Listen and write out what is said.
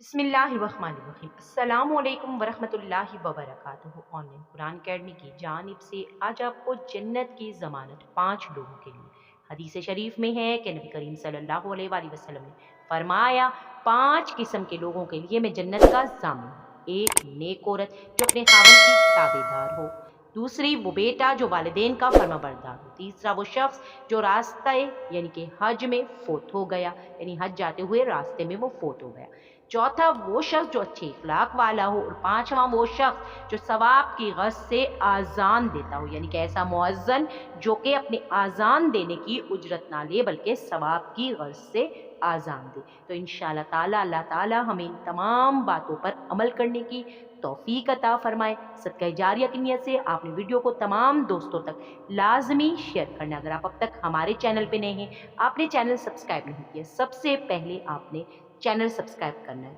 बिस्मिल्लाहिर्रहमानिर्रहीम। अस्सलामु अलैकुम वरहमतुल्लाहि वबरकातुहू। ऑनलाइन कुरान अकेडमी की जानिब से आज आपको जन्नत की ज़मानत 5 लोगों के लिए हदीस शरीफ में है कि नबी करीम सल्लल्लाहु अलैहि वसल्लम ने फरमाया, 5 किस्म के लोगों के लिए मैं जन्नत का ज़ामिन हूँ। एक नेक औरत जो अपने खावंद की ताबेदार हो। दूसरी वो बेटा जो वालिदैन का फर्माबरदार हो। तीसरा वो शख्स जो रास्ते यानी कि हज में फोत हो गया, यानी हज जाते हुए रास्ते में वो फोत हो गया। चौथा वो शख्स जो अच्छे इखलाक वाला हो। और पांचवा वो शख्स जो सवाब की गज़ से आज़ान देता हो, यानी कि ऐसा मुअज्जन जो कि अपने आज़ान देने की उजरत ना ले बल्कि सवाब की गज़ से आज़ान दे। तो इंशाअल्लाह ताला अल्लाह ताला हमें इन तमाम बातों पर अमल करने की तौफीक अता फरमाए। सदका जारिया की नियत से आपने वीडियो को तमाम दोस्तों तक लाजमी शेयर करना। अगर आप अब तक हमारे चैनल पे नए हैं, आपने चैनल सब्सक्राइब नहीं किया, सबसे पहले आपने चैनल सब्सक्राइब करना है।